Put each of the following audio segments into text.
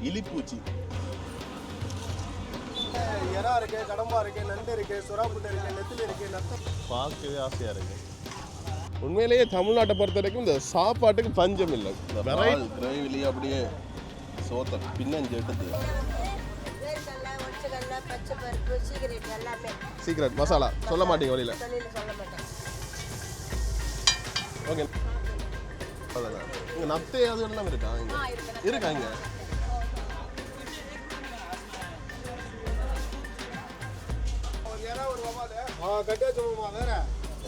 இலிப்பூச்சி எறா இருக்கு, கடம்பா இருக்கு, நண்டு இருக்கு, சுறாப்புட்டு இருக்கு, நெத்திலி இருக்கு, நத்தம். பார்க்கவே ஆசையாக இருக்கு. உண்மையிலேயே தமிழ்நாட்டை பொறுத்த வரைக்கும் இந்த சாப்பாட்டுக்கு பஞ்சம் இல்லை. இந்த வெரைட்டி கிரேவிலேயே அப்படியே சோத்தை பின்னஞ்சு எடுத்து சீக்ரெட் மசாலா சொல்ல மாட்டீங்க வழியில். ஓகே, அதான் இங்கே நத்தை அது எல்லாம் இருக்கா? இங்கே இருக்கா? இங்கே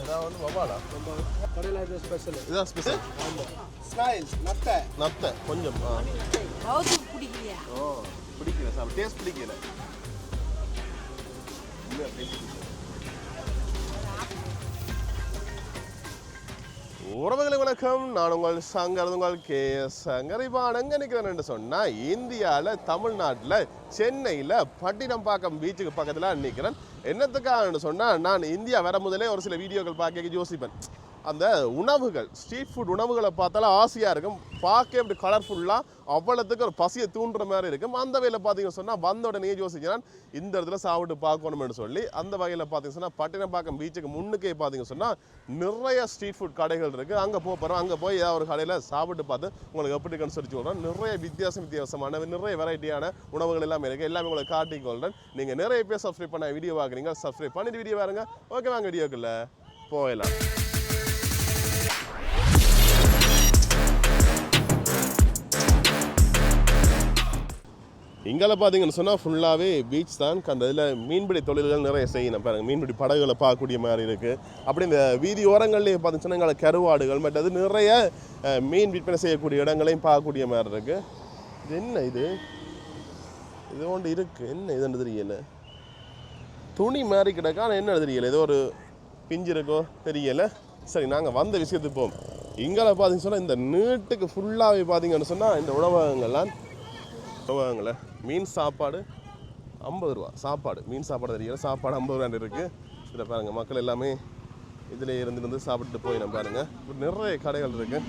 ஏதாவது வவாடா கடையில் இது ஸ்பெஷல். இதான் ஸ்பெஷல். ஸ்னைல்ஸ் நத்தை. நத்தை கொஞ்சம் பிடிக்கலையா? ஓ பிடிக்கல சார், டேஸ்ட் பிடிக்கல. உறவுகளை வணக்கம், நான் உங்கள் சங்கர், உங்கள் KS சங்கர். இப்போ எங்கே நிற்கிறேன்னு சொன்னால் இந்தியாவில் தமிழ்நாட்டில் சென்னையில் பட்டினப்பாக்கம் பீச்சுக்கு பக்கத்தில் நிற்கிறேன். என்னத்துக்காகன்னு சொன்னால் நான் இந்தியா வர முதலே ஒரு சில வீடியோக்கள் பார்க்க யோசிப்பேன். அந்த உணவுகள், ஸ்ட்ரீட் ஃபுட் உணவுகளை பார்த்தாலும் ஆசையாக இருக்கும். பார்க்க இப்படி கலர்ஃபுல்லாக அவ்வளோத்துக்கு ஒரு பசியை தூண்டுற மாதிரி இருக்கும். அந்த வகையில் பார்த்தீங்கன்னு சொன்னால் வந்த உடனே யோசிக்கிறேன் இந்த இடத்துல சாப்பிட்டு பார்க்கணும்னு சொல்லி. அந்த வகையில் பார்த்தீங்கன்னு சொன்னால் பட்டினப்பாக்கம் பீச்சுக்கு முன்னுக்கே பார்த்தீங்கன்னு சொன்னால் நிறைய ஸ்ட்ரீட் ஃபுட் கடைகள் இருக்குது. அங்கே போகிறோம், அங்கே போய் ஏதாவது ஒரு கடையில் சாப்பிட்டு பார்த்து உங்களுக்கு எப்படி இருக்குன்னு சொல்லி சொல்கிறேன். நிறைய வித்தியாசமான நிறைய வெரைட்டியான உணவுகள் எல்லாமே இருக்குது. எல்லாமே உங்களுக்கு காட்டிக்கொள்கிறேன். நீங்கள் நிறைய பேர் சப்ஸ்கிரைப் பண்ண வீடியோ பார்க்குறீங்க, சப்ஸ்கிரைப் பண்ணிட்டு வீடியோ பாருங்க. ஓகே, வாங்க வீடியோக்குள்ள போயிடலாம். இங்கே பார்த்தீங்கன்னு சொன்னால் ஃபுல்லாகவே பீச் தான். அந்த இதில் மீன்பிடி தொழில்கள் நிறைய செய்யணும். பாருங்கள், மீன்பிடி படகுகளை பார்க்கக்கூடிய மாதிரி இருக்குது. அப்படி இந்த வீதி ஓரங்கள்லேயே பார்த்தீங்கன்னா எங்களை கருவாடுகள் மற்றது நிறைய மீன் விற்பனை செய்யக்கூடிய இடங்களையும் பார்க்கக்கூடிய மாதிரி இருக்குது. இது என்ன இது ஒன்று இருக்குது, என்ன இதுன்னு தெரியல. துணி மாதிரி கிடக்கா, ஆனால் என்ன தெரியலை, ஏதோ ஒரு பிஞ்சு இருக்கோ தெரியலை. சரி, நாங்கள் வந்த விஷயத்துக்கு போவோம். இங்கே பார்த்தீங்கன்னு சொன்னால் இந்த நீட்டுக்கு ஃபுல்லாகவே பார்த்தீங்கன்னு சொன்னால் இந்த உணவகங்கள்லாம் உணவகங்களை மீன் சாப்பாடு 50 ரூபா. சாப்பாடு மீன் சாப்பாடு தெரியல, சாப்பாடு 50 ரூபான்னு இருக்குது. இதில் பாருங்கள், மக்கள் எல்லாமே இதில் இருந்து சாப்பிட்டு போய் நம்ம பாருங்கள். இப்படி நிறைய கடைகள் இருக்குது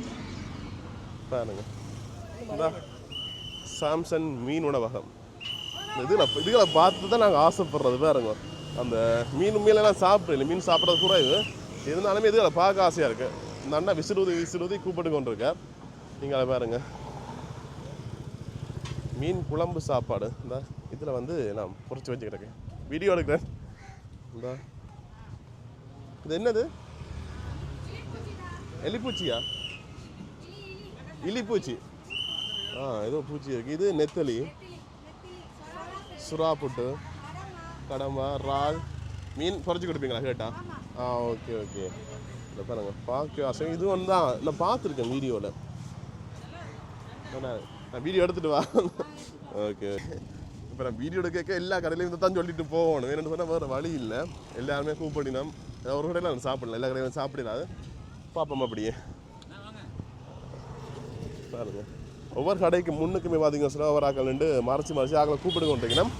பாருங்கள். இந்த சாம்சன் மீன் உணவகம் இதுகளை பார்த்து தான் நாங்கள் ஆசைப்படுறது. பாருங்க, அந்த மீனெல்லாம் சாப்பிட்றேன், மீன் சாப்பிட்றது கூட இருந்தாலுமே இதுகளை பார்க்க ஆசையாக இருக்குது. இந்த அண்ணா விசிறுதி கூப்பிட்டு கொண்டு இருக்கேன். நீங்கள் அதை பாருங்கள், மீன் குழம்பு சாப்பாடு. இந்த இதில் வந்து நான் பொறிச்சு வச்சுக்கிட்டேன், வீடியோ எடுக்கிறேன். இந்த இது என்னது, எலிப்பூச்சியா? இலிப்பூச்சி. ஏதோ பூச்சி இருக்குது. இது நெத்தலி, சுறாப்புட்டு, கடம்பா, இறால் மீன் பொறிச்சு கொடுப்பீங்களா கேட்டா? ஓகே இதை பாருங்க, பார்க்க ஆசை. இது ஒன்று தான் நான் பார்த்துருக்கேன் வீடியோவில். நான் வீடியோ எடுத்துகிட்டு வா. ஓகே, இப்போ நான் வீடியோ எடுக்க எல்லா கடையிலையும் தான் சொல்லிட்டு போகணும். என்னென்னு சொன்னால் வேறு வழி இல்லை. எல்லாருமே கூப்பிடினோம். ஒரு கடையில் நான் சாப்பிடல, எல்லா கடையிலும் சாப்பிடாது. பார்ப்போம் அப்படியே பாருங்க. ஒவ்வொரு கடைக்கு முன்னுக்குமே பார்த்தீங்கன்னா சொன்னால் ஒவ்வொரு ஆக்கள் நின்று மறைச்சி ஆக்களை கூப்பிட்டு கொண்டிருக்கணும்.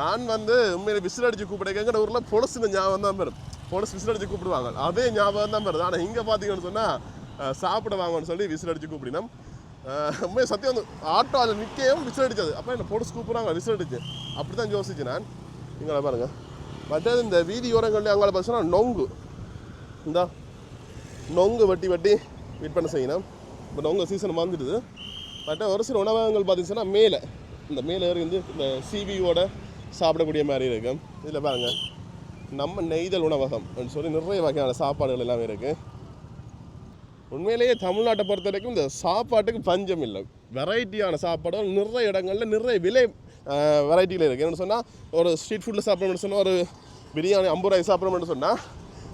நான் வந்து உண்மையில விசில் அடித்து கூப்பிடுங்க. எங்கள் ஊரில் பொலிசுன்னு ஞாபகம் தான் பெறும். பொலிசு விசில் அடித்து கூப்பிடுவாங்க, அதே ஞாபகம் தான் பெறுது. ஆனால் இங்கே பார்த்தீங்கன்னு சொன்னால் சாப்பிட வாங்கன்னு சொல்லி விசில் அடித்து கூப்பிடினோம். உண்மையை சத்தியம் வந்து ஆட்டோ அதில் நிற்கவும் விசில் அடித்தது. அப்போ என்ன பொலிசு கூப்பிட்றாங்க, விசில் அடிச்சு. அப்படி தான் யோசிச்சு நான். நீங்களே பாருங்கள். மற்றது இந்த வீதி ஓரங்கள்லேயே அங்கே பார்த்தீங்கன்னா நொங்கு, இந்த நொங்கு வெட்டி விற்பனை செய்யணும். இப்போ நொங்கு சீசன் வந்துடுது. பட் ஒரு சில உணவகங்கள் பார்த்தீங்கன்னா மேலே ஏறி வந்து இந்த சிபியோட சாப்பிடக்கூடிய மாதிரி இருக்கும். இதில் பாருங்கள், நம்ம நெய்தல் உணவகம் சொல்லி நிறைய வகையான சாப்பாடுகள் எல்லாமே இருக்குது. உண்மையிலேயே தமிழ்நாட்டை பொறுத்த வரைக்கும் இந்த சாப்பாட்டுக்கு பஞ்சம் இல்லை. வெரைட்டியான சாப்பாடுகள் நிறைய இடங்களில் நிறைய விலை வெரைட்டியில் இருக்குது. என்னென்னு சொன்னால் ஒரு ஸ்ட்ரீட் ஃபுட்டில் சாப்பிடணும்னு சொன்னால் ஒரு பிரியாணி 50 ரூபாய்க்கு சாப்பிடணும்னு சொன்னால்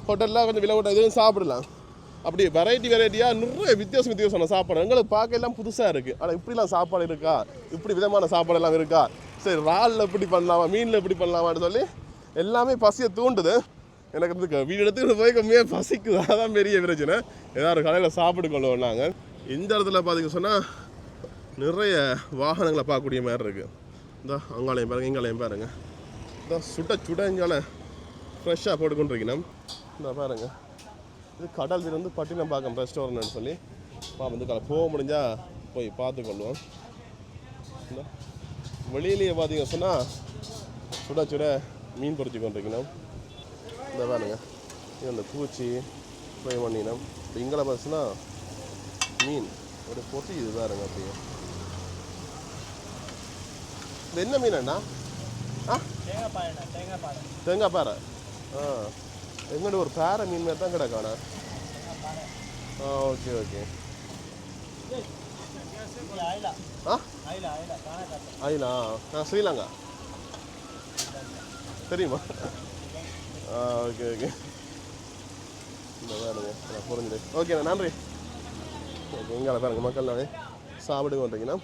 ஹோட்டலில் கொஞ்சம் விலை விட்ட இதுவும் சாப்பிடலாம். அப்படி வெரைட்டியாக நிறைய வித்தியாசமான சாப்பாடு எங்களுக்கு பார்க்க எல்லாம் புதுசாக இருக்குது. ஆனால் இப்படிலாம் சாப்பாடு இருக்கா, இப்படி விதமான சாப்பாடு எல்லாம் இருக்கா, சரி இறாலில் எப்படி பண்ணலாமா, மீனில் எப்படி பண்ணலாமான்னு சொல்லி எல்லாமே பசியை தூண்டுது. எனக்கு வந்து வீடு எடுத்துக்கிட்டு போய் கம்மியாக பசிக்குது. அதான் பெரிய பிரச்சனை. ஏதாவது கடையில் சாப்பிட்டு கொள்ளுவோம் நாங்கள். இந்த இடத்துல பார்த்தீங்க சொன்னால் நிறைய வாகனங்களை பார்க்கக்கூடிய மாதிரி இருக்குது. இந்த அங்காலையும் பாருங்கள், இங்காலையும் பாருங்கள். இந்த சுட இங்கால ஃப்ரெஷ்ஷாக போட்டுக்கொண்டிருக்கணும். இந்த பாருங்கள், இது கடல் வந்து பட்டினப்பாக்கம் ரெஸ்டாரண்ட்னு சொல்லி வந்து போக முடிஞ்சால் போய் பார்த்துக்கொள்வோம். இந்த வெளியிலேயே பார்த்தீங்க சொன்னால் சுட சுட மீன் பொறிச்சு கொண்டிருக்கணும். இந்த பாருங்க இது அந்த பூச்சி ஃப்ரை பண்ணினோம். இப்போ இங்கே பார்த்துன்னா மீன் ஒரு பொசி இது பாருங்க. அப்படியே இது என்ன மீன் அண்ணா? தேங்காய் பாறை. எங்கிட்ட ஒரு பாறை மீன் மாதிரி தான் கிடக்காண்ணா. Okay okay. ஐலா ஸ்ரீலங்கா தெரியுமா? Okay okay. இந்த பாருங்க புரிஞ்சுது. ஓகேண்ணா நன்றி. ஓகே எங்களை பாருங்க மக்கள் நானே சாப்பிடுங்க வந்தீங்கன்னா.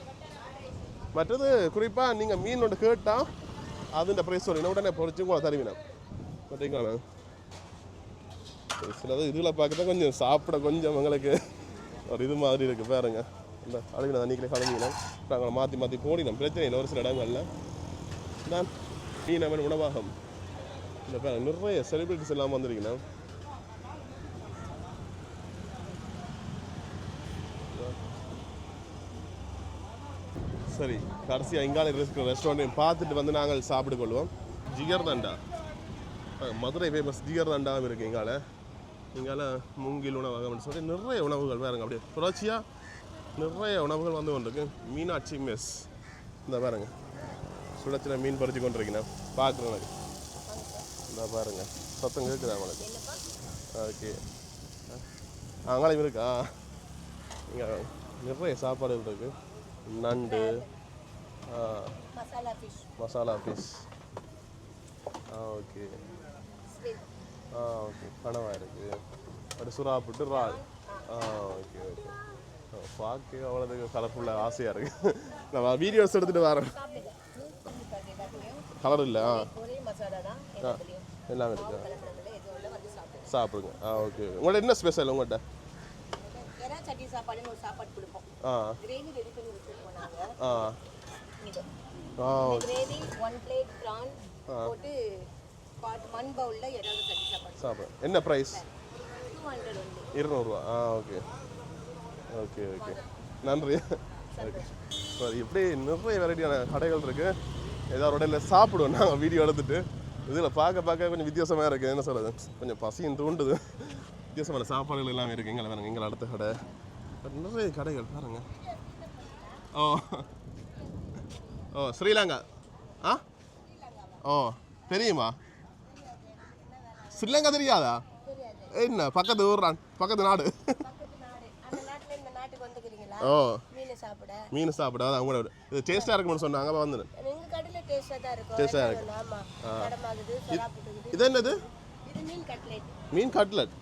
மற்றது குறிப்பாக நீங்கள் மீன் ஒன்று கேட்டால் அதுன்ற ப்ரைஸ் சொல்லிங்கன்னா உடனே பொறிச்சு கூட தருவீண்ணா. பார்த்தீங்களா சிலது இதில் பார்க்க தான் கொஞ்சம் சாப்பிட கொஞ்சம் எங்களுக்கு ஒரு இது மாதிரி இருக்குது பாருங்க. இந்த அழுகின தண்ணிக்கிலே கலங்கினோம். நாங்களை மாற்றி மாற்றி போடினோம். பிரச்சனை இல்லை. ஒரு சில இடங்களில் நான் மீனவன் உணவாகம் இந்த பாருங்க நிறைய செலிபிரிட்டிஸ் எல்லாம் வந்திருக்கீங்கன்னா. சரி கடைசியாக இங்கால இருக்கிற ரெஸ்டாரண்ட்டையும் பார்த்துட்டு வந்து நாங்கள் சாப்பிட்டு கொள்வோம். ஜிகர்தண்டா மதுரை ஃபேமஸ் ஜிகர்தண்டாவும் இருக்குது இங்கால. இங்கால மூங்கில் உணவகம்னு சொல்லி நிறைய உணவுகள் பாருங்க. அப்படியே புரட்சியாக நிறைய உணவுகள் வந்து கொண்டிருக்கு. மீனாட்சி மெஸ் இந்த பாருங்க சுடச்சில மீன் பறிச்சு கொண்டிருக்கீங்கன்னா பார்க்குறேன் எனக்கு. இந்த பாருங்க சத்தம் கேட்குதா உங்களுக்கு? ஓகே அங்காலையும் இருக்கா? இங்கே நிறைய சாப்பாடுகள் இருக்குது. நண்டு மசாலா ஃபிஷ் ஓகே ஓகே கனவா இருக்குது. ஒரு சுறா புட்டு இறால் ஓகே ஓகே. பார்க்க அவ்வளோதுக்கு கலர்ஃபுல்லாக ஆசையாக இருக்குது. நான் வீடியோஸ் எடுத்துகிட்டு வரேன். கலர் இல்லை எல்லாமே இருக்கு. சாப்பிடுங்க ஓகே. உங்கள்ட்ட என்ன ஸ்பெஷல் உங்கள்கிட்ட? என்ன ப்ரைஸ்? 200 ரூபா. ஓகே ஓகே ஓகே நன்றி. ஓகே சரி இப்படி நிறைய வெரைட்டியான கடைகள் இருக்குது. ஏதாவது உடனே சாப்பிடுவோம் நாங்கள் வீடியோ எடுத்துகிட்டு. இதில் பார்க்க கொஞ்சம் வித்தியாசமாக இருக்குது. என்ன சொல்கிறது கொஞ்சம் பசியும் தூண்டுது. வித்தியாசமான சாப்பாடுகள் எல்லாமே இருக்குது. எங்களை வேணுங்க எங்களை அடுத்த கடை நிறைய கடைகள் பாருங்க. ஓ ஸ்ரீலங்கா தெரியுமா? ஸ்ரீலங்கா தெரியாதா? என்ன பக்கத்து ஊர்றான் பக்கத்து நாடு. மீன் சாப்பிட அதான் அவங்களோட இது டேஸ்ட்டாக இருக்குன்னு சொன்னாங்க. அப்போ வந்து டேஸ்ட்டாக இருக்கு. இது என்னது? மீன் கட்லட்.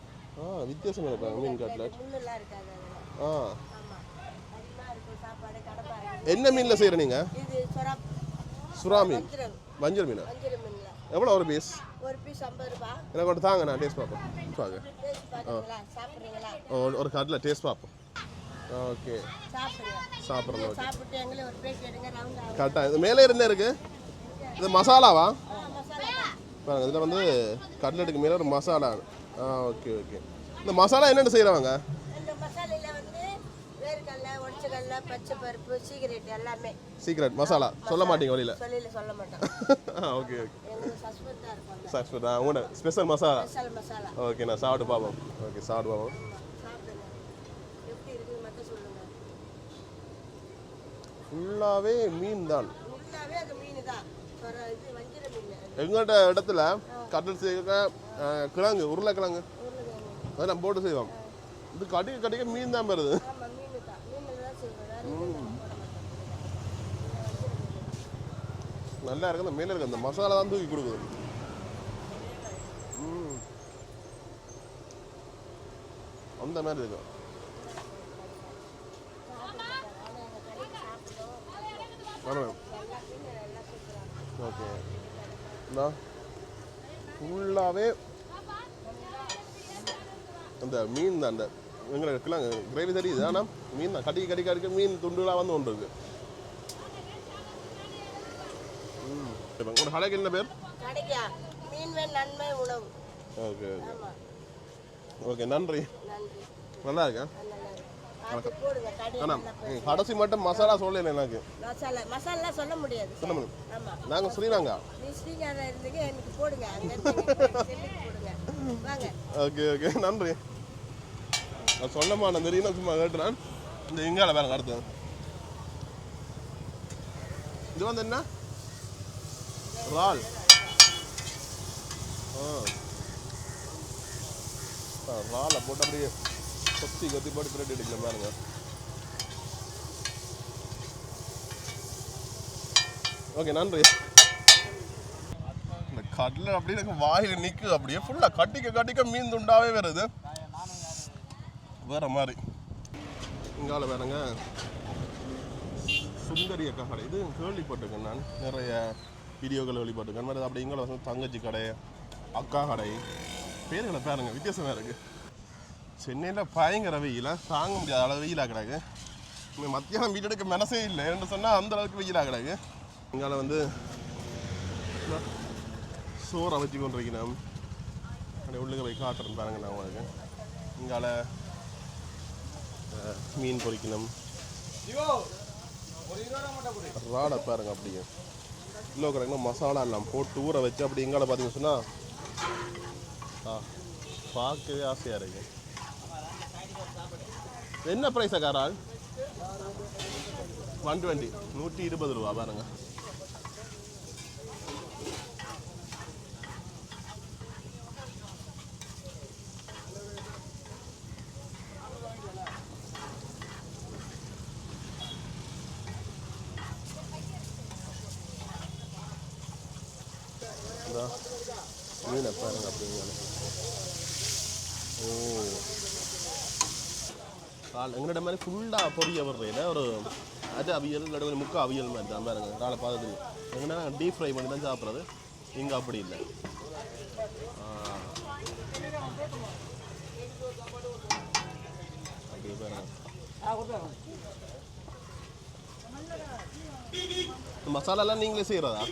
வித்தியாசமாக இருக்காங்க மீன் கட்லட். என்ன மீனில் செய்கிற நீங்கள்? சுறா மீன் வஞ்சர் மீனா? எவ்வளோ ஒரு பீஸ்? எனக்கு ஒன்று தாங்க நான் டேஸ்ட் பார்ப்போம். ஒரு கட்லட் டேஸ்ட் பார்ப்போம். ஓகே சாப்பிட்றோம். கரெக்டாக இது மேலே என்ன இருக்குது? இது மசாலாவா? பாருங்க இதில் வந்து கட்லெட்டுக்கு மேலே ஒரு மசாலா. Okay okay. இந்த மசாலா என்னென்னு செய்கிறவங்க? சீக்ரெட் மசாலா சொல்ல மாட்டீங்க வெளியில்? ஓகே ஓகே சஸ்பெக்ட் உங்களோட ஸ்பெஷல் மசாலா. ஓகே நான் சாப்பிட்டு பார்ப்போம். ஓகே சாப்பிட்டு பார்ப்போம். ஃபுல்லாகவே மீன் தான். எங்கள்கிட்ட இடத்துல கட்லட் செய்ய கிழங்கு உருளைக்கிழங்கு அதெல்லாம் போட்டு செய்வோம். இது கடிக்க மீன் தான் வருது. நல்லா இருக்கு. அந்த மேலே இருக்கு அந்த மசாலா தான் தூக்கி கொடுக்குது. அந்த மாதிரி இருக்கும். ஓகே ஃபுல்லாகவே அந்த மீன் தான். அந்த எங்களுக்கு கிரேவி தெரியுது. ஆனால் மீன் தான் கடிக்க மீன் துண்டுகளாக வந்து ஒன்று இருக்கு. உங்களோட கடைக்கு என்ன பேர்? ஓகே ஓகே ஓகே நன்றி. நல்லா இருக்கேன். போடுங்க கடையில் அண்ணா கடைசி மட்டும் மசாலா சொல்லல எனக்கு மசாலா சொல்ல முடியாது சொல்ல முடியும் ஆமா நாங்கள் ஸ்ரீலங்கா நீ ஸ்ரீகாரா இருந்தீங்க எனக்கு போடுங்க அங்கே போடுங்க வாங்க ஓகே ஓகே நன்றி நான் சொல்ல மாட்டேன் தெரியும் சும்மா கேட்டுறேன் இந்த இங்கால வேற அடுத்து இது வந்து என்ன இறால் இறாலை போட்டு அப்படியே கொத்தி போட்டு பிரெட் அடிக்கலாம் பாருங்க ஓகே நன்றி இந்த கடலை அப்படியே எனக்கு வாயில் நிற்கு அப்படியே ஃபுல்லாக கட்டிக்க மீன் துண்டாவே வருது வேற மாதிரி இங்கால வேறங்க சுந்தரி அக்கா கடை இது கேள்விப்பட்டிருக்கேன் நான் நிறைய வீடியோக்கள் கேள்விப்பட்டிருக்கேன் மாதிரி அப்படி இங்கே வந்து தங்கச்சி கடை அக்கா கடை பேருங்களை பாருங்க வித்தியாசமாக இருக்குது சென்னையில் பயங்கர வெயில தாங்க முடியாத அளவு வெயிலாக கிடக்கு மத்தியானம் வீடு எடுக்க மனசே இல்லை என்று சொன்னால் அந்த அளவுக்கு வெயிலாக கிடக்கு இங்கால வந்து சோறை வச்சு கொண்டிருக்கணும் அப்படியே உள்ளுக்கு போய் காட்டுறேன் பாருங்க நான் உங்களுக்கு இங்கால மீன் பொரிக்கணும் ராடை பாருங்க அப்படியே கிலோ கணக்கில் மசாலா எல்லாம் போட்டு ஊற வச்சு அப்படி எங்கால பார்த்தீங்கன்னு சொன்னால் பார்க்கவே ஆசையாக இருக்கு என்ன ப்ரைஸா காரால் 120 120 ரூபா பாருங்க மீனை பாருங்க அப்படிங்க எங்கள்ட மாதிரி ஃபுல்லாக பொரிய வர்றதில்ல ஒரு அது அவியல் இல்லாட்டி முக்கா அவியல் மாதிரி தான் பாருங்க காலை பார்த்தது எங்கன்னா டீப் ஃப்ரை பண்ணி தான் சாப்பிட்றது இங்கே அப்படி இல்லை அப்படி பாருங்க மசாலாலாம் நீங்களே செய்கிறதா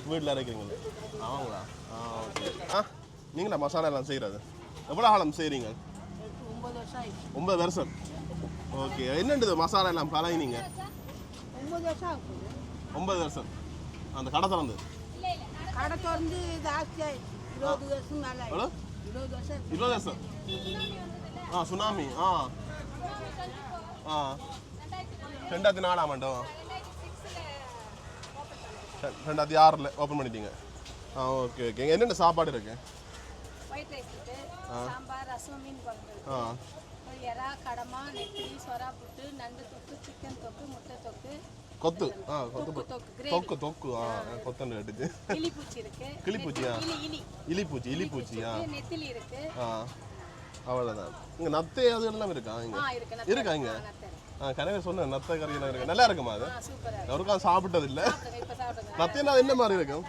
வீட்டில் அரைக்கிறீங்களா ஆமாங்களா ஓகே நீங்களா மசாலா எல்லாம் செய்கிறது எவ்வளோ காலம் செய்கிறீங்க 9 வருஷம் ஓகே என்னன்றது மசாலா எல்லாம் பழகினீங்க 9 வருஷம் அந்த கடை திறந்து கடை திறந்து ஜாஸ்தியா 20 வருஷம் மேலே எவ்வளோ 20 வருஷம் சுனாமி 2004 ஆமாண்டோ 2006 ஓப்பன் பண்ணிட்டீங்க ஓகே ஓகே என்னென்ன சாப்பாடு இருக்கு ஒயிட் ரைஸ் இருக்கு சாம்பார் ரசம் மீன் குழம்பு எறா கடமா நெத்திலி சொரா புட்டு நண்டு தொக்கு சிக்கன் தொக்கு முட்டை தொக்கு கொத்து தொக்கு தொக்கு கொத்தன்னு கேட்டுச்சு கிளிப்பூச்சி இருக்கு கிளிப்பூச்சியா இலிப்பூச்சி நெத்திலி இருக்கு அவ்வளோதான் இங்கே நத்தை அது எல்லாம் இருக்கா இங்கே இருக்கா இங்கே கனவே சொன்னேன் நத்தை கறி எல்லாம் இருக்கு நல்லா இருக்குமா அது அவருக்கா சாப்பிட்டது இல்லை நத்தைன்னா என்ன மாதிரி இருக்கும்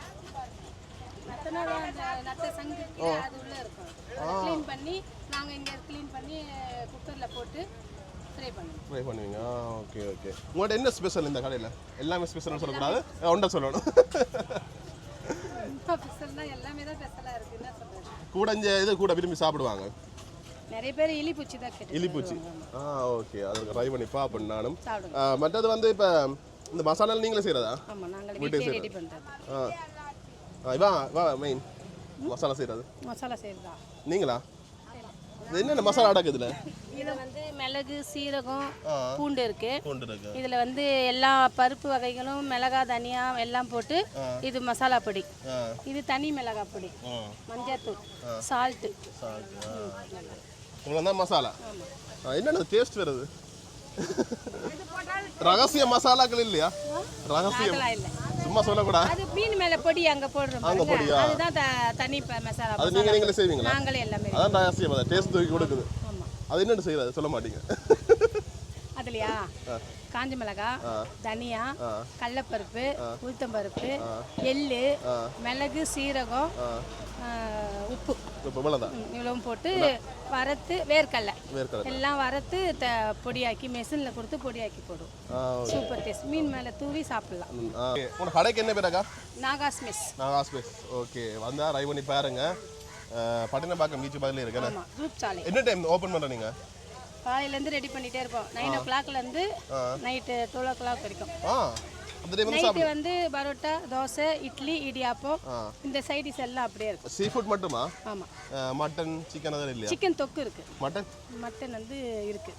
நத்தை சங்கு அது உள்ள இருக்கும் க்ளீன் பண்ணி நாங்க இங்க க்ளீன் பண்ணி குக்கர்ல போட்டு ஃப்ரை பண்ணுவீங்க ஓகே ஓகே உங்கள்கிட்ட என்ன ஸ்பெஷல் இந்த கடையில் எல்லாமே ஸ்பெஷல்னு சொல்லக்கூடாது ஒன்றை சொல்லணும் ஸ்பெஷல்னா எல்லாமே தான் ஸ்பெஷலாக இருக்குது என்ன சொல்கிறது கூட இது கூட விரும்பி சாப்பிடுவாங்க நிறைய பேர் இலிப்பூச்சி தான் கேட்டு இலிப்பூச்சி ஓகே அதுக்கு ட்ரை பண்ணி பார்ப்பேன் நானும் மற்றது வந்து இப்போ இந்த மசாலா நீங்களே செய்கிறதா ஆமாம் நாங்கள் வீட்டிலே ரெடி பண்ணுறது வா மெயின் மசாலா செய்கிறது மசாலா செய்கிறதா நீங்களா என்னென்ன மசாலா அடக்கு இதில் இதில் வந்து மிளகு சீரகம் பூண்டு இருக்கு பூண்டு இதில் வந்து எல்லா பருப்பு வகைகளும் மிளகா தனியா எல்லாம் போட்டு இது மசாலா பொடி இது தனி மிளகா பொடி மஞ்சத்தூள் சால்ட்டு இவ்வளோதான் மசாலா என்னென்ன டேஸ்ட் வருது ரகசிய மசாலாக்கள் இல்லையா ரகசியம் சும்மா சொல்லக்கூடாது அது மீன் மேல பொடி அங்க போடுறோம் அங்க பொடியா அதுதான் தனி மசாலா அது நீங்களே செய்வீங்களா நாங்களே எல்லாமே அதான் ரகசியம் அத டேஸ்ட் தூக்கி கொடுக்குது ஆமா அது என்னன்னு செய்யறது சொல்ல மாட்டீங்க அதுலயா காஞ்ச மிளகாய் தனியா கடலைப்பருப்பு உளுத்தம்பருப்பு எள்ளு மிளகு சீரகம் உப்பு இவ்வளவும் போட்டு வறுத்து வேர்க்கடலை எல்லாம் வறுத்து பொடியாக்கி மெஷினில் கொடுத்து பொடியாக்கி போடும் சூப்பர் டேஸ்ட் மீன் மேலே தூவி சாப்பிடலாம் உங்கள் கடைக்கு என்ன பேராக்கா நாகாஸ் மெஸ் ஓகே வந்தா ட்ரை பண்ணி பாருங்க பட்டினப்பாக்கம் பீச் பக்கத்துல இருக்கேன் குரூப் சாலை என்ன டைம் ஓப்பன் பண்ணுறீங்க காலையிலேருந்து ரெடி பண்ணிகிட்டே இருப்போம் 9 o'clockலேருந்து நைட்டு 12 o'clock வரைக்கும். அந்த டைம் நைட்டு வந்து பரோட்டா, தோசை, இட்லி, இடியாப்பம், இந்த சைடிஸ் எல்லாம் அப்படியே இருக்கும். சீ ஃபுட் மட்டுமா? ஆமாம். மட்டன், சிக்கன் அதெல்லாம் இல்லையா? சிக்கன் தொக்கு இருக்குது. மட்டன் வந்து இருக்குது.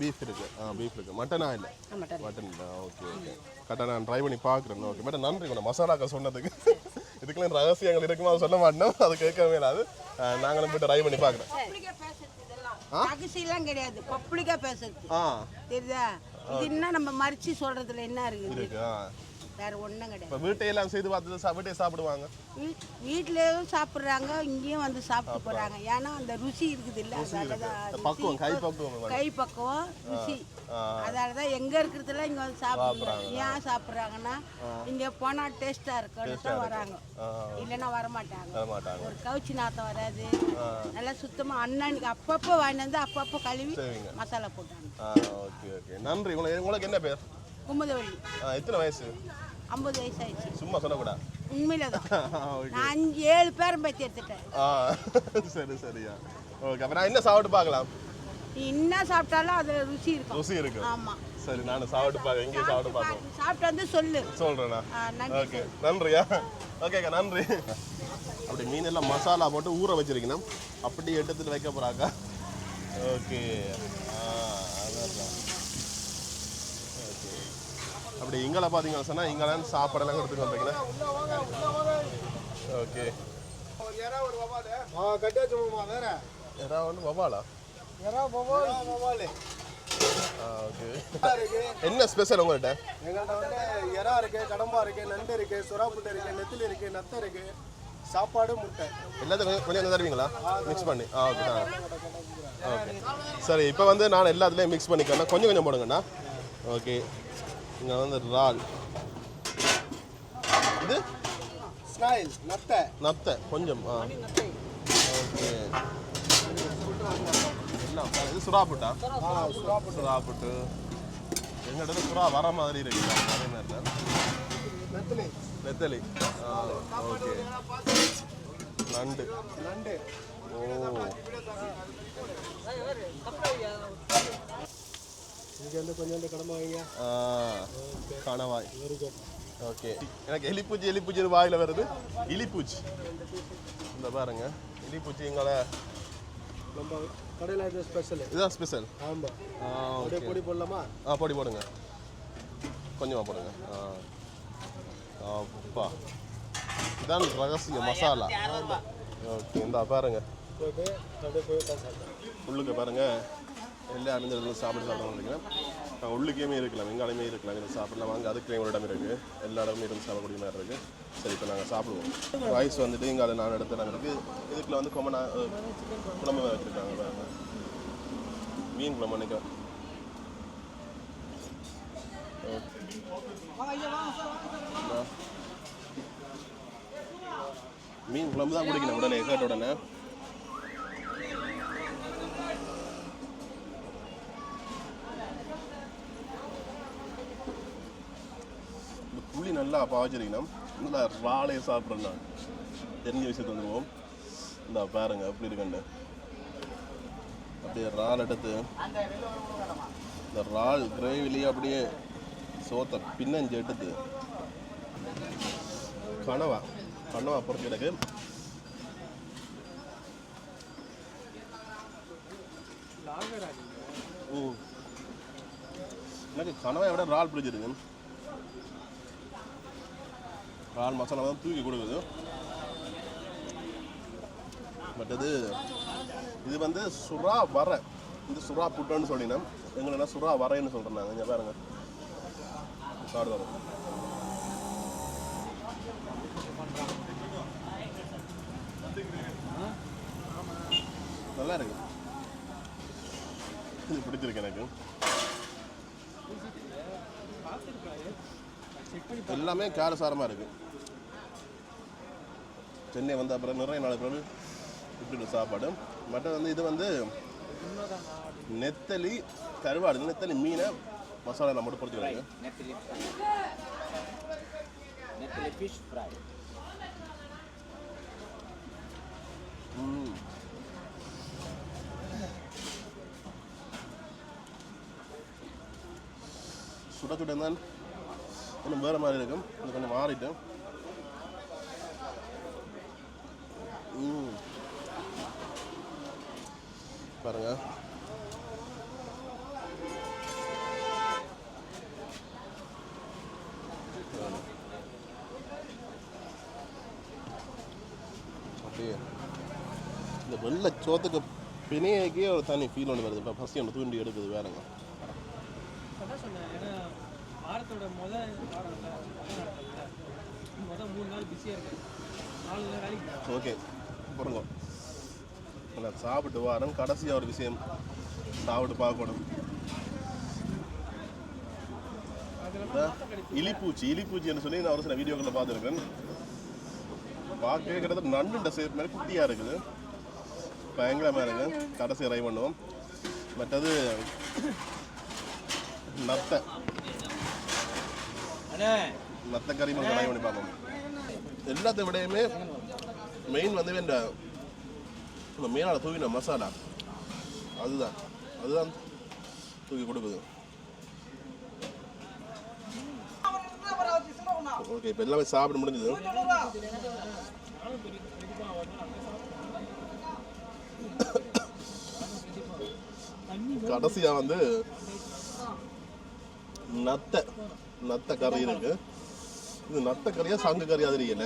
பீஃப் இருக்கு. பீஃப் இருக்கு. மட்டனா இல்லை? மட்டன் இல்லை. Okay okay. கரெக்டாக நான் ட்ரை பண்ணி பார்க்குறேன். ஓகே மேடம், நன்றி மேடம் மசாலாக்கள் சொன்னதுக்கு. இதுக்கெல்லாம் ரகசியங்கள் இருக்குமா சொல்ல மாட்டோம், அது கேட்கவே இல்லாது. நாங்களும் போய்ட்டு ட்ரை பண்ணி பார்க்குறேன். ரகசியெல்லாம் கிடையாது, பப்ளிக்கா பேசுறது. தெரியுதா? இது என்ன நம்ம மறிச்சு சொல்றதுல என்ன இருக்குது? வேற ஒன்றும் கிடையாது. இப்போ வீட்டையெல்லாம் செய்து பார்த்து வீட்டையே சாப்பிடுவாங்க. வீட்லேயும் சாப்பிட்றாங்க, இங்கேயும் வந்து சாப்பிட்டு போகிறாங்க. ஏன்னா அந்த ருசி இருக்குது இல்லை, பக்குவம், கை பக்குவம் ருசி. அதனால தான் எங்கே இருக்கிறதுல இங்கே வந்து சாப்பிடுறாங்க. ஏன் சாப்பிட்றாங்கன்னா இங்கே போனால் டேஸ்ட்டாக இருக்குன்னு தான் வராங்க, இல்லைன்னா வரமாட்டாங்க. ஒரு கவுச்சி நாத்தம் வராது, நல்லா சுத்தமாக அன்னன்னைக்கு அப்பப்போ வாங்கிட்டு வந்து அப்பப்போ கழுவி மசாலா போட்டாங்க. ஓகே ஓகே, நன்றி. உங்களுக்கு என்ன பேர்? குமுதவள்ளி. எத்தனை வயசு? 50 வயசு ஆயிடுச்சு. சும்மா சொல்லக்கூடாது, உண்மையில தான். நான் 5-7 பேரும் பற்றி எடுத்துட்டேன். சரி சரியா. ஓகே, அப்போ நான் என்ன சாப்பிட்டு பார்க்கலாம்? என்ன சாப்பிட்டாலும் அது ருசி இருக்கும். ருசி இருக்கு. ஆமா. சரி, நான் சாப்பிட்டு பார்க்க எங்கேயும் சாப்பிட்டு பார்ப்போம். சாப்பிட்டு வந்து சொல்றேண்ணா. ஓகே, நன்றியா. ஓகேக்கா, நன்றி. அப்படி மீன் எல்லாம் மசாலா போட்டு ஊற வச்சிருக்கணும், அப்படி எடுத்துட்டு வைக்க போறாக்கா. ஓகே, அதான். அப்படி இங்கே பார்த்தீங்கன்னு சொன்னால் இங்கெல்லாம் சாப்பாடெல்லாம் எடுத்துட்டு வந்தீங்கன்னா. ஓகே, வவாலா? ஓகே, என்ன ஸ்பெஷல் உங்கள்கிட்ட? எங்கள்கிட்ட வந்து எறா இருக்கு, கடம்பா இருக்கு, நண்டு இருக்கு, சுறாப்புட்டு இருக்கு, நெத்திலி இருக்கு, நத்தை இருக்கு, சாப்பாடு, முட்டை எல்லாத்தையும் கொஞ்சம் தருவீங்களா மிக்ஸ் பண்ணி? ஓகே ஓகே, சரி. இப்போ வந்து நான் எல்லாத்துலேயும் மிக்ஸ் பண்ணிக்கிறேன்னா கொஞ்சம் கொஞ்சம் போடுங்கண்ணா. ஓகே, இங்கே வந்து இறால், இது ஸ்னைல், நத்தை கொஞ்சம். ஓகே, எல்லாம் இது சுறாப்புட்டா? சுறாப்புட்டு எங்கிட்ட சுறா வர மாதிரி இருக்கு அதே மாதிரி. நெத்தலி. ஓகே, நண்டு. ஓ, கணவாய். ஓகே, எனக்கு எலிப்பூச்சி வாயில வருது. இலிப்பூச்சி இந்த பாருங்க, இலிப்பூச்சி எங்களை நம்ம கடையில் இது ஸ்பெஷல். இதுதான் ஸ்பெஷல். ஆமாம். பொடி போடலாமா? பொடி போடுங்க, கொஞ்சமாக போடுங்க. அப்பா, இதான் ரகசிய மசாலா. ஓகே, இந்த பாருங்க உள்ளுக்கு பாருங்க, எல்லா அணிஞ்சதும் சாப்பிடணும் நினைக்கிறேன். உள்ளுக்கையுமே இருக்கலாம், வெங்காயமே இருக்கலாம், இதில் சாப்பிடலாம். அங்கே அதுக்கு ஒரு இடம் இருக்குது, எல்லா இடமும் இருந்து சாப்பிடக்கூடிய மாதிரி இருக்குது. சரி, இப்போ நாங்கள் சாப்பிடுவோம். ரைஸ் வந்துட்டு இங்கே 4 இடத்துல நாங்கள் இருக்குது. இதுக்குள்ள வந்து குழம்பு வச்சுருக்காங்க பாருங்க, மீன் குழம்பு நினைக்கிறேன். மீன் குழம்பு தான் குடிக்கணும் உடனே, கேட்ட உடனே. புளி நல்லா பாவச்சிருக்கணும். நல்லா இறாலே சாப்பிட்றேன் நான். தெரிஞ்ச விஷயத்தை வந்துடுவோம். இந்த பாருங்க எப்படி இருக்குண்டு. அப்படியே இறால் எடுத்து இந்த இறால் கிரேவிலேயே அப்படியே சோத்தை பின்னஞ்சு எடுத்து கனவா பொறுத்து கிடக்கு. எனக்கு கனவை விட இறால் பிடிச்சிருக்கு. இறால் மசாலா தான் தூக்கி கொடுக்குது. பட் இது வந்து சுறா வரை, இது சுறா புட்டுன்னு சொல்லினா எங்கன்னா சுறா வரைன்னு சொல்கிறேன் நாங்கள். இங்கே பாருங்க சாப்பிடுவாங்க. நல்லா இருக்கு, இது பிடிச்சிருக்கு எனக்கு. எல்லாமே காரசாரமாக இருக்கு. சென்னை வந்த அப்புறம் நிறைய நாள் பிறகு இப்படி சாப்பாடு. மற்ற வந்து இது வந்து நெத்தலி கருவாடு, நெத்தலி மீனை மசாலா மட்டும் பொறுத்துக்கிறாங்க. சுட சுட தான் இன்னும் வேறு மாதிரி இருக்கும். இது கொஞ்சம் மாறிட்டு பாருங்க. அப்படியே இந்த வெள்ளை சோத்துக்கு பிணையக்கே ஒரு தனி ஃபீல் ஒன்று வருது. இப்போ ஃபஸ்ட்டு ஒன்று தூண்டி எடுக்குது வேறங்க. வாரத்தோட முதல் 3 நாள் பிஸியாக இருக்கு. 4 நாள் வேலைக்கு. ஓகே பாருங்க, நான் சாப்பிட்டு வரேன். கடைசியாக ஒரு விஷயம் சாப்பிட்டு பார்க்கணும். இலிப்பூச்சின்னு சொல்லி நான் ஒரு சில வீடியோக்களில் பார்த்துருக்கேன். பார்க்கவே கிட்டத்தட்ட நண்டுண்ட சேப் மாதிரி குட்டியாக இருக்குது, பயங்கரமாக இருக்குது. கடைசி ட்ரை பண்ணுவோம். மற்றது நத்தை கறி மட்டும் ட்ரை பண்ணி பார்ப்போம். எல்லாத்த விடையுமே மெயின் வந்து இந்த மீனால தூவின மசாலா அதுதான் தூக்கி கொடுக்குது. ஓகே, இப்போ எல்லாமே சாப்பிட முடிஞ்சது. கடைசியாக வந்து நத்த கறி இருக்கு. இது நத்த கறியா சங்கு கறியா தெரியல.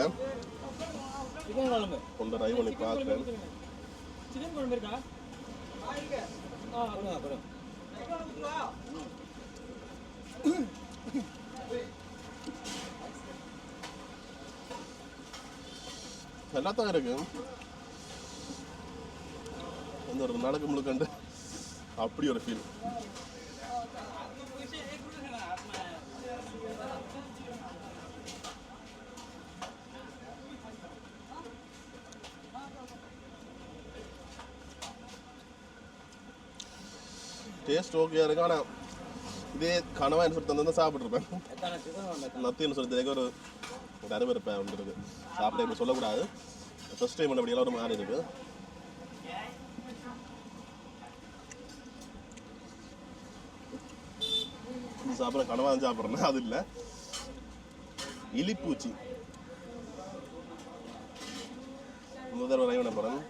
கொண்டு ட்ரை பண்ணி பார்க்குறேன். எல்லாத்தான் இருக்கு. அந்த ஒரு நடக்கு முழுக்கண்டு அப்படி ஒரு ஃபீல். டேஸ்ட் ஓகே இருக்கு. ஆனால் இதே கனவான்னு சொல்லி தந்து தான் சாப்பிட்ருப்பேன். நத்தின்னு சொல்லி ஒரு அறுவருப்பேன் ஒன்று இருக்குது. சாப்பிட இப்படி சொல்லக்கூடாது. ஃபர்ஸ்ட் டைம் அப்படியெல்லாம் ஒரு மாதிரி இருக்குது. சாப்பிட்ற கனவா தான் சாப்பிட்றேன், அது இல்லை. இலிப்பூச்சி முதல் தடவை ட்ரை பண்ண போகிறேன்.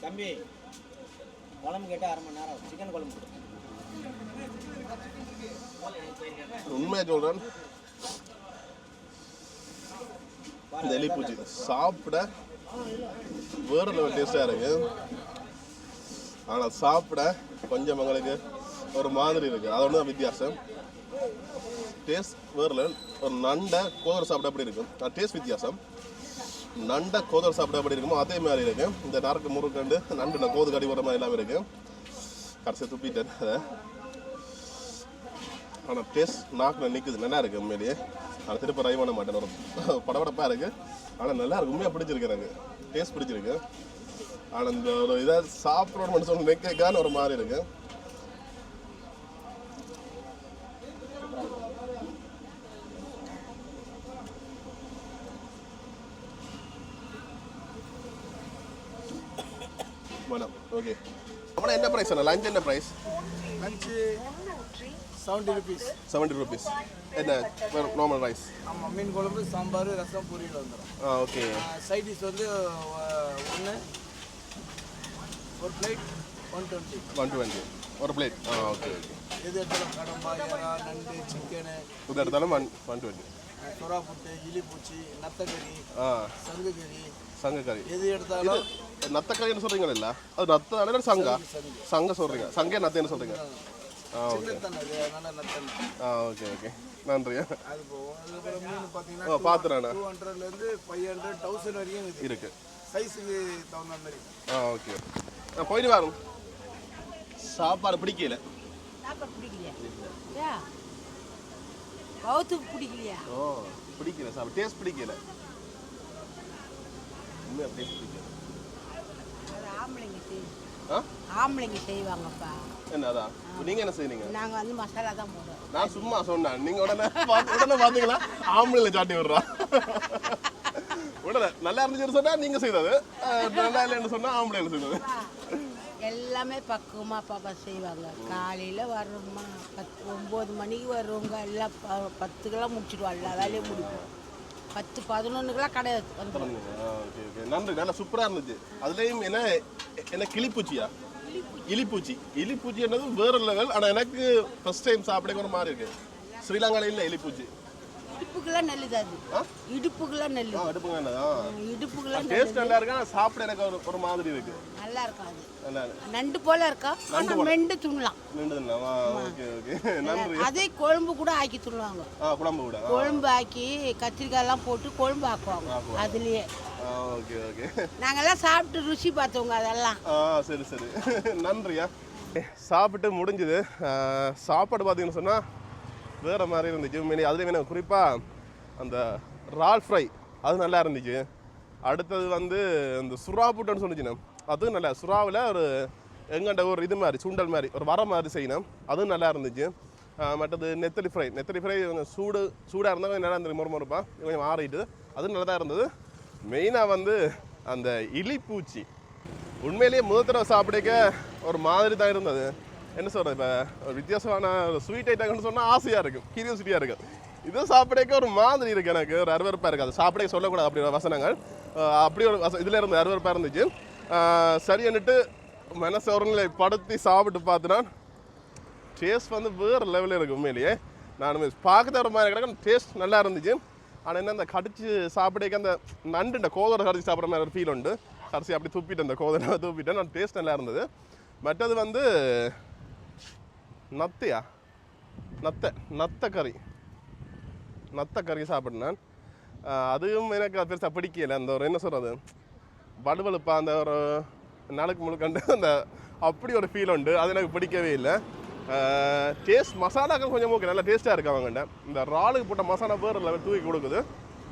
தம்பி குழம்பு கேட்டால் 1/2 மணி நேரம் சிக்கன் குழம்பு கொடு. உண்மையாக சொல்கிறேன், இந்த எலிப்பூச்சி சாப்பிட வேறு லெவல் டேஸ்டாக இருக்கு. ஆனால் சாப்பிட கொஞ்சம் எங்களுக்கு ஒரு மாதிரி இருக்குது. அது ஒன்று தான் வித்தியாசம். டேஸ்ட் வேறு லெவல். ஒரு நண்டை கோதர் சாப்பிட அப்படி இருக்கும். டேஸ்ட் வித்தியாசம். நண்டை கோதர் சாப்பிட அப்படி இருக்குமோ அதே மாதிரி இருக்கு. இந்த டார்க்கு முறுக்கண்டு நண்டு நான் கோது கடி வர மாதிரி எல்லாமே இருக்கு. கடைசியாக துப்பிட்டேன் அதை. ஆனால் டேஸ்ட் நாக்கில் நிற்குது, நல்லா இருக்குது உண்மையிலேயே. ஆனால் திருப்ப ட்ரை பண்ண மாட்டேன். ஒரு படபடப்பாக இருக்குது, ஆனால் நல்லா இருக்கு. உண்மையாக பிடிச்சிருக்கு, எனக்கு டேஸ்ட் பிடிச்சிருக்கு. ஆனால் இந்த ஒரு இதை சாப்பிட்றோன்னு மட்டும் சொல்லி நெக்கான ஒரு மாதிரி இருக்கு. வேணாம். ஓகே, அப்புறம் என்ன ப்ரைஸ் அண்ணா? லஞ்ச் என்ன ப்ரைஸ்? Lunch 70 rupees. 70 rupees. என்ன நார்மல் ரைஸ்? ஆமாம், மீன் குழம்பு, சாம்பார், ரசம், பொரியல் வந்துடும். ஓகே. சைட் டிஷ் வந்து ஒரு பிளேட் 120. 120 ஒரு பிளேட். Okay okay. எது எடுத்தாலும் கடம்பா, இறா, நண்டு, சிக்கனு, இது எடுத்தாலும் 120. சுறா புட்டு, இலிப்பூச்சி, நத்தக்கறி, சங்குக்கறி, சங்கக்கறி. எது எடுத்தாலும். நத்தக்கறின்னு சொல்கிறீங்களா? இல்லை, அது நத்த சங்கா? சங்க சொல்கிறீங்க, சங்கே நத்தேன்னு சொல்கிறீங்க. ஓகே ஓகே ஓகே, நன்றி. அது போகும். அதுக்கப்புறம் மீன் பார்த்தீங்கன்னா பார்த்துறேண்ணா. 200லேருந்து 500, 1000 வரைக்கும் இருக்கு. சைஸுக்கு தகுந்த மாதிரி. ஓகே, நான் போயிட்டு வரோம். சாப்பாடு பிடிக்கல. சாப்பாடு பிடிக்கலையா? கவுத்துக்கு பிடிக்கலையா? ஓ பிடிக்கல சாப்பிட, டேஸ்ட் பிடிக்கல. உண்மையாக டேஸ்ட் பிடிக்கல. அது ஆம்பளைங்க ஆ ஆம்பளைங்க செய்வாங்கப்பா. என்னதா நீங்கள் என்ன செய்றீங்க? நாங்கள் வந்து மசாலா தான் போடுவோம். நான் சும்மா சொன்னேன், நீங்கள் உடனே பார்த்தீங்களா ஆம்பளைல சாட்டி விடுறா. உடனே நல்லா இருந்துச்சுன்னு சொன்னால் நீங்கள் செய்தது, நல்லா இல்லைன்னு சொன்னால் ஆம்பளைல செய்தது. எல்லாமே பக்குவமாக பாப்பா செய்வாங்க. காலையில் வர்றோம்மா 9 மணிக்கு வருவாங்க, எல்லாம் 10க்கெல்லாம் முடிச்சிடுவோம், எல்லா வேலையும் முடிப்போம். 10-11க்கெல்லாம் கடை வந்துடும். ஓகே ஓகே நன்றி, நல்லா சூப்பராக இருந்துச்சு. அதுலேயும் என்ன கிளிப்பூச்சியா? இலிப்பூச்சி. இலிப்பூச்சி என்னது வேற லெவல். ஆனால் எனக்கு ஃபர்ஸ்ட் டைம் சாப்பிட ஒரு மாதிரி இருக்கு. ஸ்ரீலங்காவில் இல்லை இலிப்பூச்சி. இடுப்புக்கெல்லாம் நெல்லுது அது. இடுப்புக்கெல்லாம் நெல்லு. அடுப்புங்க என்னதா இடுப்புக்கெல்லாம் டேஸ்ட் நல்லா இருக்கு. ஆனால் சாப்பிட எனக்கு ஒரு மாதிரி இருக்கு. நல்லா இருக்கும் அது. நல்லா நண்டு போல இருக்கா, ஆனால் மெண்டு துண்ணலாம். ஓகே ஓகே நன்றி. அதே குழம்பு கூட ஆக்கி துண்ணுவாங்க. குழம்பு கூட குழம்பு ஆக்கி கத்திரிக்காயெல்லாம் போட்டு குழம்பு ஆக்குவாங்க அதுலயே. ஓகே ஓகே நாங்கெல்லாம் சாப்பிட்டு ருசி பார்த்தவங்க அதெல்லாம். சரி சரி நன்றியா. சாப்பிட்டு முடிஞ்சுது. சாப்பாடு பார்த்தீங்கன்னு சொன்னால் வேறு மாதிரி இருந்துச்சு. அதுலேயும் எனக்கு குறிப்பாக அந்த இறால் ஃப்ரை அது நல்லா இருந்துச்சு. அடுத்தது வந்து இந்த சுறா புட்டுன்னு சொன்னிச்சுண்ணே, அதுவும் நல்லா. சுறாவில் ஒரு எங்கண்ட ஒரு இது மாதிரி சுண்டல் மாதிரி ஒரு வர மாதிரி செய்யணும், அதுவும் நல்லா இருந்துச்சு. மற்றது நெத்தலி ஃப்ரை கொஞ்சம் சூடாக இருந்தால் கொஞ்சம் நல்லா இருந்தது, மொறுமொறுப்பா கொஞ்சம் மாறிட்டு அதுவும் நல்லா தான் இருந்தது. மெயினாக வந்து அந்த இலிப்பூச்சி உண்மையிலேயே முதல் தடவை சாப்பிடக்க ஒரு மாதிரி தான் இருந்தது. என்ன சொல்கிறது, இப்போ ஒரு வித்தியாசமான ஒரு ஸ்வீட் ஐட்டம்னு சொன்னால் ஆசையாக இருக்கும், கியூரியாசிட்டியாக இருக்கும். இது சாப்பிடக்க ஒரு மாதிரி இருக்குது, எனக்கு ஒரு அருவருப்பாக இருக்குது. அது சாப்பிடக்க சொல்லக்கூடாது அப்படி ஒரு வசனங்கள், அப்படி ஒரு இதில் இருந்து அருவருப்பாக இருந்துச்சு. சரின்னுட்டு மனசை ஒருநிலை படுத்தி சாப்பிட்டு பார்த்துனா டேஸ்ட் வந்து வேறு லெவலில் இருக்குது. உண்மையிலேயே நான் பார்க்க ஒரு மாதிரி கிடக்கும், டேஸ்ட் நல்லா இருந்துச்சு. ஆனால் என்ன அந்த கடிச்சு சாப்பிடக்க அந்த நண்டு கோதரை கடிச்சு சாப்பிட்ற மாதிரி ஒரு ஃபீல் உண்டு. கடைசி அப்படி துப்பிட்டேன், அந்த கோதரை துப்பிட்டேன். நான் டேஸ்ட் நல்லா இருந்தது. மற்றது வந்து நத்தை கறி சாப்பிட்னேன். அதுவும் எனக்கு பெருசாக பிடிக்கல. அந்த ஒரு என்ன சொல்கிறது, வலுவலுப்பா அந்த ஒரு நாளுக்கு முழுக்கண்டு அந்த அப்படி ஒரு ஃபீல் உண்டு, அது எனக்கு பிடிக்கவே இல்லை. டேஸ்ட் மசாலாக்கள் கொஞ்சம் ஓகே, நல்லா டேஸ்ட்டாக இருக்கு அவங்கள்ட்ட. இந்த இறாலுக்கு போட்ட மசாலா வேறு லெவல் தூக்கி கொடுக்குது.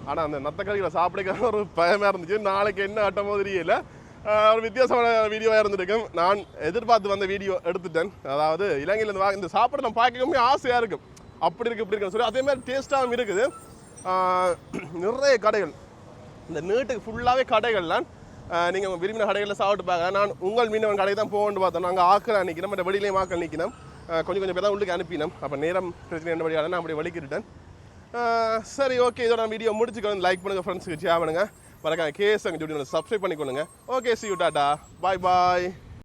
ஆனால் அந்த நத்தக்கறியில் சாப்பிட ஒரு பயமாக இருந்துச்சு. நாளைக்கு என்ன ஆட்டம் மாதிரி இல்லை, ஒரு வித்தியாசமான வீடியோவாக இருந்திருக்கும். நான் எதிர்பார்த்து வந்த வீடியோ எடுத்துட்டேன். அதாவது இலங்கையிலேருந்து இந்த சாப்பிட நான் பார்க்கவே ஆசையாக இருக்கும், அப்படி இருக்குது இப்படி இருக்குன்னு சொல்லி. அதே மாதிரி டேஸ்ட்டாகவும் இருக்குது. நிறைய கடைகள், இந்த நீட்டுக்கு ஃபுல்லாகவே கடைகள்லாம் நீங்கள் விரும்பின கடைகளில் சாப்பிட்டு பார்க்கலாம். நான் உங்கள் மீனவன் கடை தான் போகணுன்னு பார்த்தோம். நாங்கள் ஆக்கள் நிற்கணும், மற்ற வெளியிலேயும் ஆக்கள் நிற்கணும். கொஞ்சம் பேர் தான் உள்ளுக்கு அனுப்பினோம். அப்போ நேரம் பிரச்சனை என்ன வழியால் நான் அப்படி வலிக்கிட்டேன். சரி ஓகே, இதோட வீடியோ முடிச்சுக்கணும். லைக் பண்ணுங்கள், ஃப்ரெண்ட்ஸுக்கு ஷேர் பண்ணுங்கள், மறக்காம கேஸ் அங்கே ஜோடி சப்ஸ்கிரைப் பண்ணிக்கொள்ளுங்க. Okay, see you, tata, bye bye.